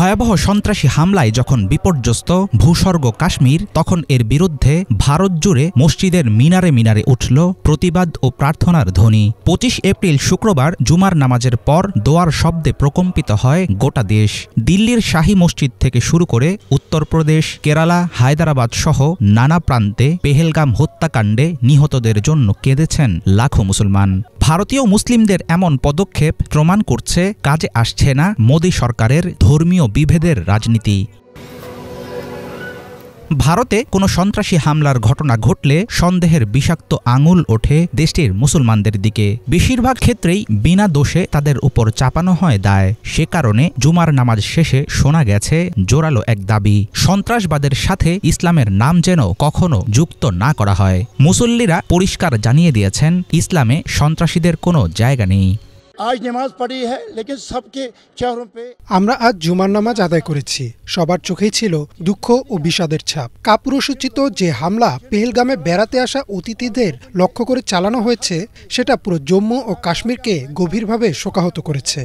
ভয়াবহ সন্ত্রাসী হামলায় যখন বিপর্যস্ত ভূস্বর্গ কাশ্মীর, তখন এর বিরুদ্ধে ভারত জুড়ে মসজিদের মিনারে মিনারে উঠল প্রতিবাদ ও প্রার্থনার ধ্বনি। 25 এপ্রিল শুক্রবার জুমার নামাজের পর দোয়ার শব্দে প্রকম্পিত হয় গোটা দেশ। দিল্লির শাহী মসজিদ থেকে শুরু করে উত্তরপ্রদেশ, কেরালা, হায়দ্রাবাদ সহ নানা প্রান্তে পেহেলগাম হত্যাকাণ্ডে নিহতদের জন্য কেঁদেছেন লাখো মুসলমান। ভারতীয় মুসলিমদের এমন পদক্ষেপ প্রমাণ করছে কাজে আসছে না মোদী সরকারের ধর্মীয় বিভেদের রাজনীতি। ভারতে কোনো সন্ত্রাসী হামলার ঘটনা ঘটলে সন্দেহের বিষাক্ত আঙুল ওঠে দেশটির মুসলমানদের দিকে। বেশিরভাগ ক্ষেত্রেই বিনা দোষে তাদের উপর চাপানো হয় দায়। সে কারণে জুমার নামাজ শেষে শোনা গেছে জোরালো এক দাবি, সন্ত্রাসবাদের সাথে ইসলামের নাম যেন কখনো যুক্ত না করা হয়। মুসল্লিরা পরিষ্কার জানিয়ে দিয়েছেন, ইসলামে সন্ত্রাসীদের কোনো জায়গা নেই। আমরা আজ জুমার নামাজ আদায় করেছি। সবার চোখেই ছিল দুঃখ ও বিষাদের ছাপ। কাপুরুষোচিত যে হামলা পেহেলগামে বেড়াতে আসা অতিথিদের লক্ষ্য করে চালানো হয়েছে, সেটা পুরো জম্মু ও কাশ্মীরকে গভীরভাবে শোকাহত করেছে।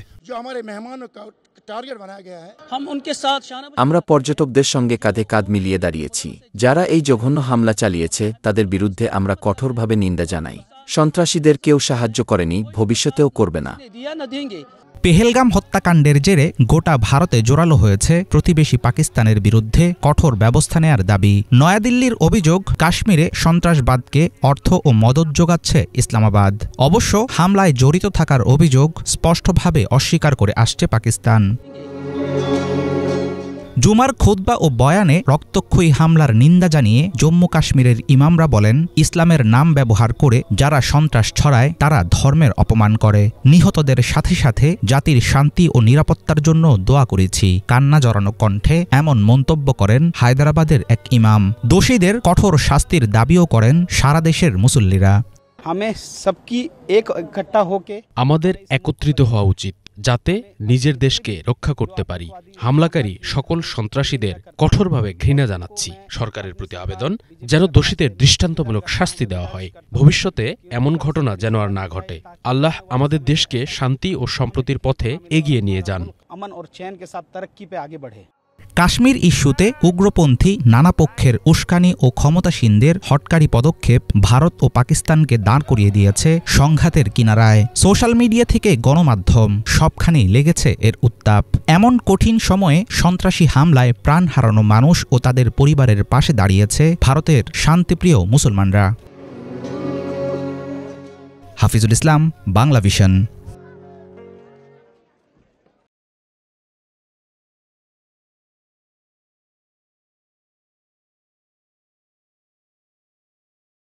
আমরা পর্যটকদের সঙ্গে কাঁধে কাঁধ মিলিয়ে দাঁড়িয়েছি। যারা এই জঘন্য হামলা চালিয়েছে তাদের বিরুদ্ধে আমরা কঠোরভাবে নিন্দা জানাই। সন্ত্রাসীদের কেউ সাহায্য করেনি, ভবিষ্যতেও করবে না। পেহেলগাম হত্যাকাণ্ডের জেরে গোটা ভারতে জোরালো হয়েছে প্রতিবেশী পাকিস্তানের বিরুদ্ধে কঠোর ব্যবস্থা নেয়ার দাবি। নয়াদিল্লির অভিযোগ, কাশ্মীরে সন্ত্রাসবাদকে অর্থ ও মদত যোগাচ্ছে ইসলামাবাদ। অবশ্য হামলায় জড়িত থাকার অভিযোগ স্পষ্টভাবে অস্বীকার করে আসছে পাকিস্তান। জুমার খুতবা ও বয়ানে রক্তক্ষয়ী হামলার নিন্দা জানিয়ে জম্মু কাশ্মীরের ইমামরা বলেন, ইসলামের নাম ব্যবহার করে যারা সন্ত্রাস ছড়ায় তারা ধর্মের অপমান করে। নিহতদের সাথে সাথে জাতির শান্তি ও নিরাপত্তার জন্য দোয়া করেছি। কান্না জড়ানো কণ্ঠে এমন মন্তব্য করেন হায়দ্রাবাদের এক ইমাম। দোষীদের কঠোর শাস্তির দাবিও করেন সারা দেশের মুসল্লিরা। আমাদের একত্রিত হওয়া উচিত, যাতে নিজের দেশকে রক্ষা করতে পারি। হামলাকারী সকল সন্ত্রাসীদের কঠোরভাবে ঘৃণা জানাচ্ছি। সরকারের প্রতি আবেদন, যেন দোষীদের দৃষ্টান্তমূলক শাস্তি দেওয়া হয়। ভবিষ্যতে এমন ঘটনা যেন আর না ঘটে। আল্লাহ আমাদের দেশকে শান্তি ও সম্প্রীতির পথে এগিয়ে নিয়ে যান। কাশ্মীর ইস্যুতে উগ্রপন্থী নানা পক্ষের উস্কানি ও ক্ষমতাসীনদের হটকারী পদক্ষেপ ভারত ও পাকিস্তানকে দাঁড় করিয়ে দিয়েছে সংঘাতের কিনারায়। সোশ্যাল মিডিয়া থেকে গণমাধ্যম সবখানেই লেগেছে এর উত্তাপ। এমন কঠিন সময়ে সন্ত্রাসী হামলায় প্রাণ হারানো মানুষ ও তাদের পরিবারের পাশে দাঁড়িয়েছে ভারতের শান্তিপ্রিয় মুসলমানরা। হাফিজুল ইসলাম, বাংলা ভিশন।